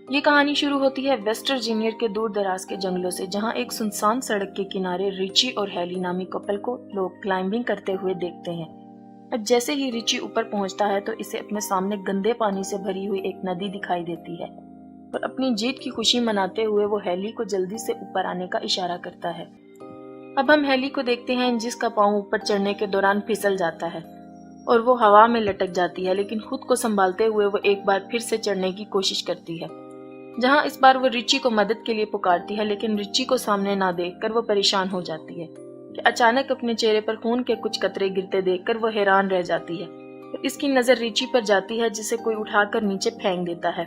ये कहानी शुरू होती है वेस्ट वर्जीनिया के दूर दराज के जंगलों से, जहाँ एक सुनसान सड़क के किनारे रिची और हेली नामी कपल को लोग क्लाइंबिंग करते हुए देखते हैं। अब जैसे ही रिची ऊपर पहुंचता है तो इसे अपने सामने गंदे पानी से भरी हुई एक नदी दिखाई देती है और अपनी जीत की खुशी मनाते हुए वो हेली को जल्दी से ऊपर आने का इशारा करता है। अब हम हेली को देखते हैं जिसका पाँव ऊपर चढ़ने के दौरान फिसल जाता है और वो हवा में लटक जाती है, लेकिन खुद को संभालते हुए वो एक बार फिर से चढ़ने की कोशिश करती है, जहां इस बार वो रिची को मदद के लिए पुकारती है। लेकिन रिची को सामने ना देखकर वो परेशान हो जाती है कि अचानक अपने चेहरे पर खून के कुछ कतरे गिरते देखकर वो हैरान रह जाती है। तो इसकी नजर रिची पर जाती है जिसे कोई उठाकर नीचे फेंक देता है।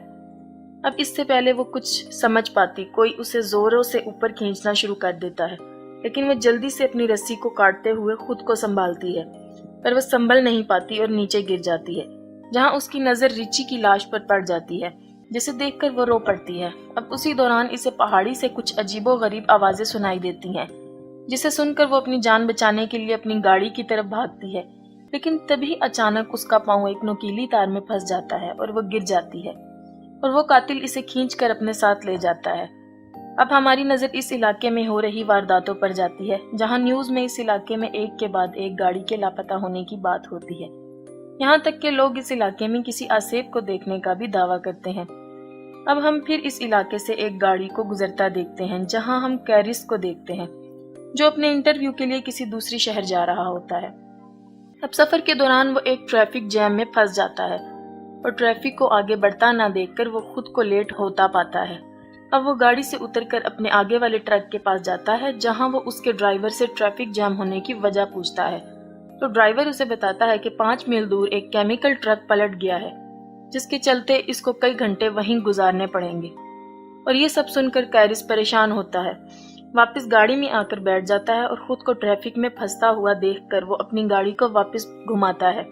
अब इससे पहले वो कुछ समझ पाती, कोई उसे जोरों से ऊपर खींचना शुरू कर देता है, लेकिन वो जल्दी से अपनी रस्सी को काटते हुए खुद को संभालती है, पर वो संभल नहीं पाती और नीचे गिर जाती है, जहां उसकी नजर रिची की लाश पर पड़ जाती है, जिसे देखकर वो रो पड़ती है। अब उसी दौरान इसे पहाड़ी से कुछ अजीबोगरीब आवाजें सुनाई देती हैं, जिसे सुनकर वो अपनी जान बचाने के लिए अपनी गाड़ी की तरफ भागती है, लेकिन तभी अचानक उसका पाँव एक नुकीली तार में फंस जाता है और वो गिर जाती है और वो कातिल इसे खींचकर अपने साथ ले जाता है। अब हमारी नजर इस इलाके में हो रही वारदातों पर जाती है, जहां न्यूज में इस इलाके में एक के बाद एक गाड़ी के लापता होने की बात होती है। यहाँ तक के लोग इस इलाके में किसी आसेब को देखने का भी दावा करते हैं। अब हम फिर इस इलाके से एक गाड़ी को गुजरता देखते हैं, जहां हम कैरिस को देखते हैं, जो अपने इंटरव्यू के लिए किसी दूसरी शहर जा रहा होता है। अब सफर के दौरान वो एक ट्रैफिक जैम में फंस जाता है और ट्रैफिक को आगे बढ़ता ना देखकर वो खुद को लेट होता पाता है। अब वो गाड़ी से उतरकर अपने आगे वाले ट्रक के पास जाता है, जहां वो उसके ड्राइवर से ट्रैफिक जैम होने की वजह पूछता है। तो ड्राइवर उसे बताता है कि 5 मील दूर एक केमिकल ट्रक पलट गया है, जिसके चलते इसको कई घंटे वहीं गुजारने पड़ेंगे। और ये सब सुनकर कैरिस परेशान होता है, वापस गाड़ी में आकर बैठ जाता है और खुद को ट्रैफिक में फंसता हुआ देखकर वो अपनी गाड़ी को वापस घुमाता है,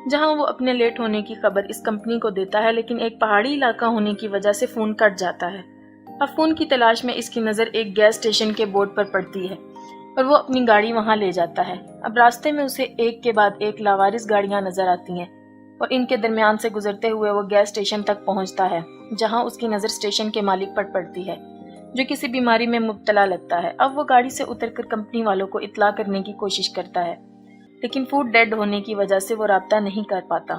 जहां वो अपने लेट होने की खबर इस कंपनी को देता है, लेकिन एक पहाड़ी इलाका होने की वजह से फोन कट जाता है। अब फोन की तलाश में इसकी नजर एक गैस स्टेशन के बोर्ड पर पड़ती है और वो अपनी गाड़ी वहां ले जाता है। अब रास्ते में उसे एक के बाद एक लावारिस गाड़ियां नजर आती हैं और इनके दरमियान से गुजरते हुए वो गैस स्टेशन तक पहुंचता है, जहां उसकी नजर स्टेशन के मालिक पर पड़ती है, जो किसी बीमारी में मुब्तला लगता है। अब वो गाड़ी से उतरकर कंपनी वालों को इत्तला करने की कोशिश करता है, लेकिन फूड डेड होने की वजह से वो राब्ता नहीं कर पाता।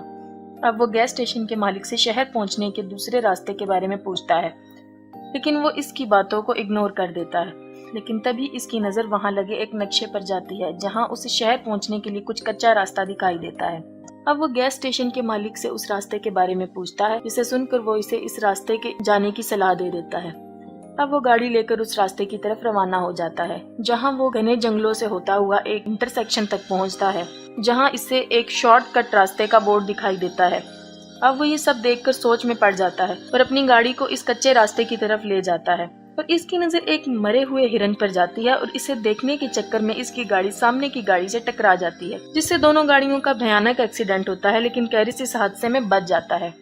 अब वो गैस स्टेशन के मालिक से शहर पहुंचने के दूसरे रास्ते के बारे में पूछता है, लेकिन वो इसकी बातों को इग्नोर कर देता है। लेकिन तभी इसकी नजर वहां लगे एक नक्शे पर जाती है, जहां उसे शहर पहुंचने के लिए कुछ कच्चा रास्ता दिखाई देता है। अब वो गैस स्टेशन के मालिक से उस रास्ते के बारे में पूछता है, जिसे सुनकर वो इसे इस रास्ते के जाने की सलाह दे देता है। अब वो गाड़ी लेकर उस रास्ते की तरफ रवाना हो जाता है, जहां वो घने जंगलों से होता हुआ एक इंटरसेक्शन तक पहुंचता है, जहां इसे एक शॉर्टकट रास्ते का बोर्ड दिखाई देता है। अब वो ये सब देखकर सोच में पड़ जाता है और अपनी गाड़ी को इस कच्चे रास्ते की तरफ ले जाता है, और इसकी नजर एक मरे हुए हिरन पर जाती है और इसे देखने के चक्कर में इसकी गाड़ी सामने की गाड़ी से टकरा जाती है, जिससे दोनों गाड़ियों का भयानक एक्सीडेंट होता है। लेकिन कैरिस इस हादसे में बच जाता है।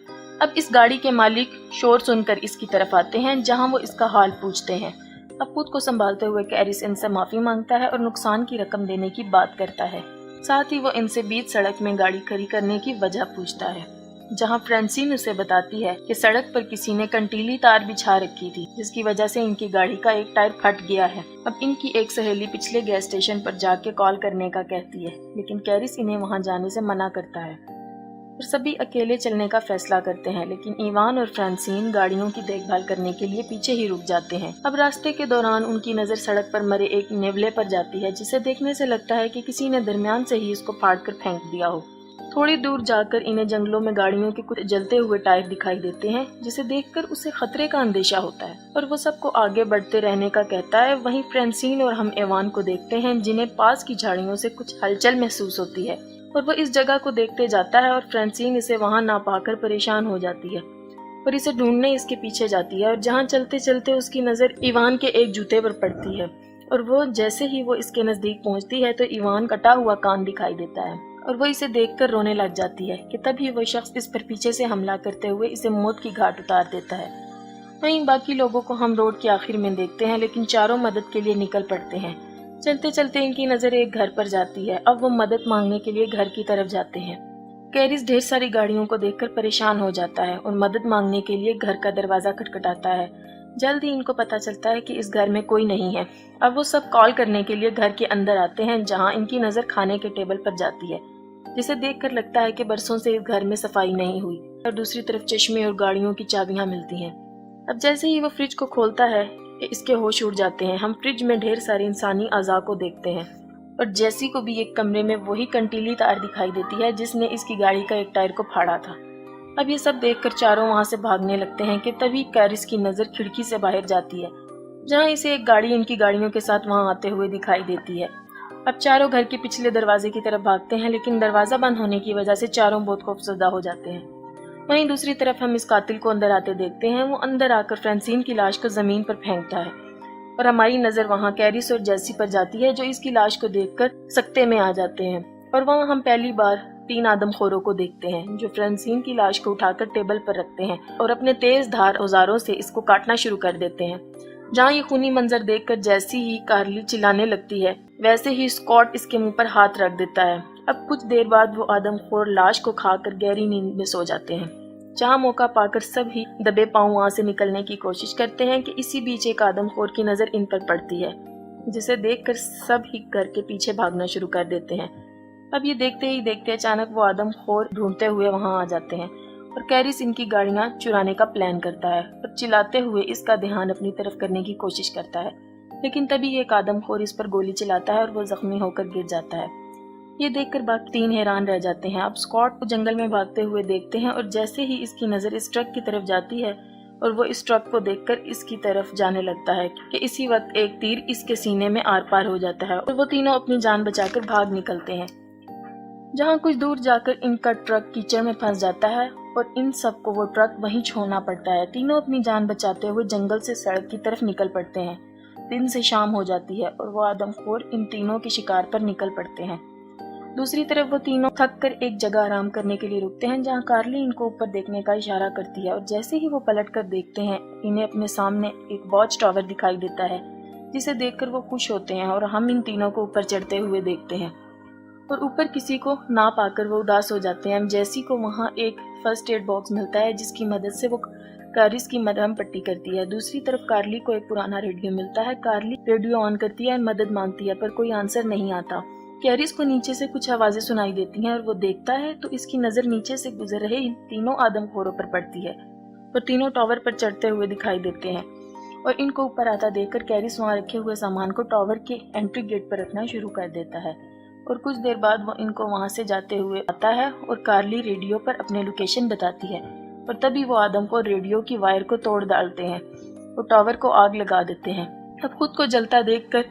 अब इस गाड़ी के मालिक शोर सुनकर इसकी तरफ आते हैं, जहां वो इसका हाल पूछते हैं। अब खुद को संभालते हुए कैरिस इनसे माफी मांगता है और नुकसान की रकम देने की बात करता है। साथ ही वो इनसे बीच सड़क में गाड़ी खड़ी करने की वजह पूछता है, जहां फ्रांसिन उसे बताती है कि सड़क पर किसी ने कंटीली तार बिछा रखी थी, जिसकी वजह से इनकी गाड़ी का एक टायर फट गया है। अब इनकी एक सहेली पिछले गैस स्टेशन पर जाके कॉल करने का कहती है, लेकिन कैरिस इन्हें वहां जाने से मना करता है और सभी अकेले चलने का फैसला करते हैं। लेकिन इवान और फ्रांसिन गाड़ियों की देखभाल करने के लिए पीछे ही रुक जाते हैं। अब रास्ते के दौरान उनकी नजर सड़क पर मरे एक नेवले पर जाती है, जिसे देखने से लगता है कि किसी ने दरमियान से ही इसको फाड़ कर फेंक दिया हो। थोड़ी दूर जाकर इन्हें जंगलों में गाड़ियों के कुछ जलते हुए टायर दिखाई देते हैं, जिसे देखकर उसे खतरे का अंदेशा होता है और वो सबको आगे बढ़ते रहने का कहता है। वहीं फ्रांसिन और हम एवान को देखते हैं, जिन्हें पास की झाड़ियों से कुछ हलचल महसूस होती है और वो इस जगह को देखते जाता है। और फ्रांसिन इसे वहां ना पाकर परेशान हो जाती है और इसे ढूंढने इसके पीछे जाती है, और जहां चलते चलते उसकी नजर इवान के एक जूते पर पड़ती है और वो जैसे ही वो इसके नजदीक पहुंचती है तो इवान कटा हुआ कान दिखाई देता है और वो इसे देखकर रोने लग जाती है कि तभी वो शख्स इस पर पीछे से हमला करते हुए इसे मौत की घाट उतार देता है। वहीं बाकी लोगों को हम रोड के आखिर में देखते हैं, लेकिन चारों मदद के लिए निकल पड़ते हैं। चलते चलते इनकी नजर एक घर पर जाती है। अब वो मदद मांगने के लिए घर की तरफ जाते हैं, कैरिस ढेर सारी गाड़ियों को देखकर परेशान हो जाता है और मदद मांगने के लिए घर का दरवाजा खटखटाता है। जल्द ही इनको पता चलता है कि इस घर में कोई नहीं है। अब वो सब कॉल करने के लिए घर के अंदर आते हैं, जहां इनकी नजर खाने के टेबल पर जाती है, जिसे देखकर लगता है कि बरसों से इस घर में सफाई नहीं हुई। और दूसरी तरफ चश्मे और गाड़ियों की चाबियां मिलती हैं। अब जैसे ही वो फ्रिज को खोलता है, इसके होश उड़ जाते हैं। हम फ्रिज में ढेर सारे इंसानी अज़ा को देखते हैं और जैसी को भी एक कमरे में वही कंटीली तार दिखाई देती है जिसने इसकी गाड़ी का एक टायर को फाड़ा था। अब ये सब देखकर चारों वहां से भागने लगते हैं कि तभी कैरिस की नजर खिड़की से बाहर जाती है, जहां इसे एक गाड़ी इनकी गाड़ियों के साथ वहां आते हुए दिखाई देती है। अब चारों घर के पिछले दरवाजे की तरफ भागते हैं, लेकिन दरवाजा बंद होने की वजह से चारों बहुत खौफजदा हो जाते हैं। वहीं दूसरी तरफ हम इस कातिल को अंदर आते देखते हैं। वो अंदर आकर फ्रांसीन की लाश को जमीन पर फेंकता है और हमारी नजर वहां कैरिस और जेसी पर जाती है, जो इसकी लाश को देखकर सकते में आ जाते हैं। और वहां हम पहली बार 3 आदमखोरों को देखते हैं, जो फ्रांसीन की लाश को उठाकर टेबल पर रखते हैं और अपने तेज धार औजारों से इसको काटना शुरू कर देते हैं। जहाँ ये खूनी मंजर देखकर जैसी ही कार्ली चिल्लाने लगती है, वैसे ही स्कॉट इसके मुंह पर हाथ रख देता है। अब कुछ देर बाद वो आदमखोर लाश को खाकर गहरी नींद में सो जाते हैं, जहाँ मौका पाकर सब ही दबे पांव वहां से निकलने की कोशिश करते हैं कि इसी बीच एक आदमखोर की नजर इन पर पड़ती है, जिसे देखकर सब ही घर के पीछे भागना शुरू कर देते हैं। अब ये देखते ही देखते अचानक वो आदमखोर ढूंढते हुए वहां आ जाते हैं और कैरिस इनकी गाड़ियां चुराने का प्लान करता है और चिल्लाते हुए इसका ध्यान अपनी तरफ करने की कोशिश करता है, लेकिन तभी एक आदमखोर इस पर गोली चलाता है और वो जख्मी होकर गिर जाता है। ये देखकर बाकी 3 हैरान रह जाते हैं। अब स्कॉट को जंगल में भागते हुए देखते हैं और जैसे ही इसकी नजर इस ट्रक की तरफ जाती है और वो इस ट्रक को देखकर इसकी तरफ जाने लगता है कि इसी वक्त एक तीर इसके सीने में आर पार हो जाता है और वो तीनों अपनी जान बचाकर भाग निकलते हैं। जहाँ कुछ दूर जाकर इनका ट्रक कीचड़ में फंस जाता है और इन सबको वो ट्रक वहीं छोड़ना पड़ता है। तीनों अपनी जान बचाते हुए जंगल से सड़क की तरफ निकल पड़ते हैं। दिन से शाम हो जाती है और वो आदमखोर इन तीनों के शिकार पर निकल पड़ते हैं। दूसरी तरफ वो तीनों थक कर एक जगह आराम करने के लिए रुकते हैं, जहाँ कार्ली इनको ऊपर देखने का इशारा करती है और जैसे ही वो पलट कर देखते हैं, इन्हें अपने सामने एक वॉच टावर दिखाई देता है, जिसे देखकर वो खुश होते हैं और हम इन तीनों को ऊपर चढ़ते हुए देखते हैं और ऊपर किसी को ना पाकर वो उदास हो जाते हैं। जैसी को वहाँ एक फर्स्ट एड बॉक्स मिलता है, जिसकी मदद से वो कैरिस की मरहम पट्टी करती है। दूसरी तरफ कार्ली को एक पुराना रेडियो मिलता है। कार्ली रेडियो ऑन करती है, मदद मांगती है, पर कोई आंसर नहीं आता। कैरिस को नीचे से कुछ आवाजें सुनाई देती हैं और वो देखता है तो इसकी नजर नीचे से गुजर रहे इन तीनों आदमखोरों पर पड़ती है और तीनों टावर पर चढ़ते हुए दिखाई देते हैं और इनको ऊपर आता देखकर कैरिस वहां रखे हुए सामान को टावर के एंट्री गेट पर रखना शुरू कर देता है और कुछ देर बाद वो इनको वहां से जाते हुए आता है और कार्ली रेडियो पर अपने लोकेशन बताती है और तभी वो आदमखोर रेडियो की वायर को तोड़ डालते हैं और टावर को आग लगा देते हैं। अब खुद को जलता देखकर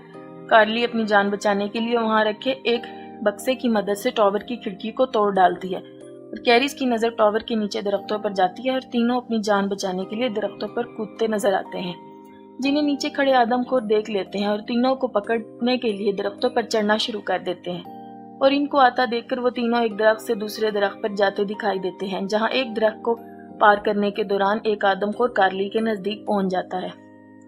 कार्ली अपनी जान बचाने के लिए वहां रखे एक बक्से की मदद से टावर की खिड़की को तोड़ डालती है और कैरिस की नजर टावर के नीचे दरख्तों पर जाती है और तीनों अपनी जान बचाने के लिए दरख्तों पर कूदते नजर आते हैं, जिन्हें नीचे खड़े आदमखोर देख लेते हैं और तीनों को पकड़ने के लिए दरख्तों पर चढ़ना शुरू कर देते हैं और इनको आता देखकर वो तीनों एक दरख्त से दूसरे दरख्त पर जाते दिखाई देते हैं, जहाँ एक दरख्त को पार करने के दौरान एक आदमखोर कार्ली के नजदीक पहुंच जाता है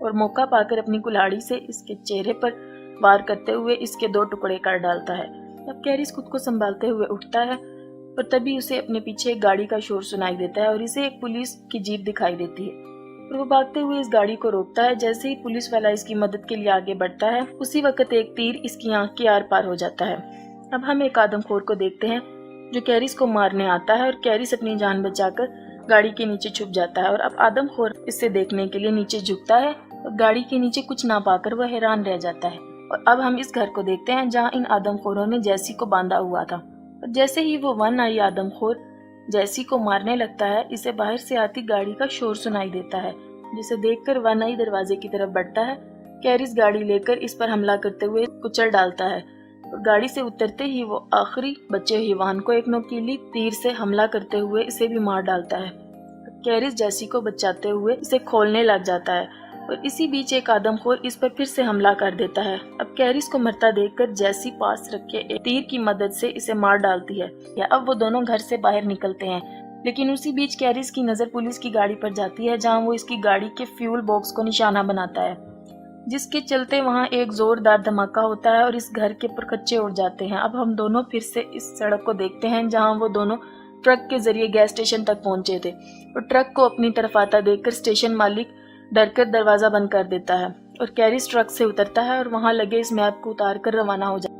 और मौका पाकर अपनी कुल्हाड़ी से इसके चेहरे पर वार करते हुए इसके 2 टुकड़े कर डालता है। अब कैरिस खुद को संभालते हुए उठता है और तभी उसे अपने पीछे एक गाड़ी का शोर सुनाई देता है और इसे एक पुलिस की जीप दिखाई देती है और वो भागते हुए इस गाड़ी को रोकता है। जैसे ही पुलिस वाला इसकी मदद के लिए आगे बढ़ता है, उसी वक्त एक तीर इसकी आंख के आर पार हो जाता है। अब हम एक आदमखोर को देखते हैं जो कैरिस को मारने आता है और कैरिस अपनी जान बचाकर गाड़ी के नीचे छुप जाता है और अब आदमखोर इसे देखने के लिए नीचे झुकता है और गाड़ी के नीचे कुछ ना पाकर वह हैरान रह जाता है। और अब हम इस घर को देखते हैं जहाँ इन आदमखोरों ने जैसी को बांधा हुआ था और जैसे ही वो वन आई आदमखोर जैसी को मारने लगता है, इसे बाहर से आती गाड़ी का शोर सुनाई देता है, जिसे देखकर वन आई दरवाजे की तरफ बढ़ता है। कैरिस गाड़ी लेकर इस पर हमला करते हुए कुचल डालता है और गाड़ी से उतरते ही वो आखिरी बचे हुए वाहन को एक नोकीली तीर से हमला करते हुए इसे भी मार डालता है। कैरिस जैसी को बचाते हुए इसे खोलने लग जाता है और इसी बीच एक आदमखोर इस पर फिर से हमला कर देता है। अब कैरिस को मरता देखकर जैसी पास रखे एक तीर की मदद से इसे मार डालती है। अब वो दोनों घर से बाहर निकलते हैं, लेकिन उसी बीच कैरिस की नजर पुलिस की गाड़ी पर जाती है, जहां वो इसकी गाड़ी के फ्यूल बॉक्स को निशाना बनाता है, जिसके चलते वहां एक जोरदार धमाका होता है और इस घर के परखच्चे उड़ जाते हैं। अब हम दोनों फिर से इस सड़क को देखते हैं जहाँ वो दोनों ٹرک کے ذریعے گیس اسٹیشن تک پہنچے تھے اور ٹرک کو اپنی طرف آتا دیکھ کر اسٹیشن مالک ڈر کر دروازہ بند کر دیتا ہے اور کیرس ٹرک سے اترتا ہے اور وہاں لگے اس میپ کو اتار کر روانہ ہو جاتا ہے۔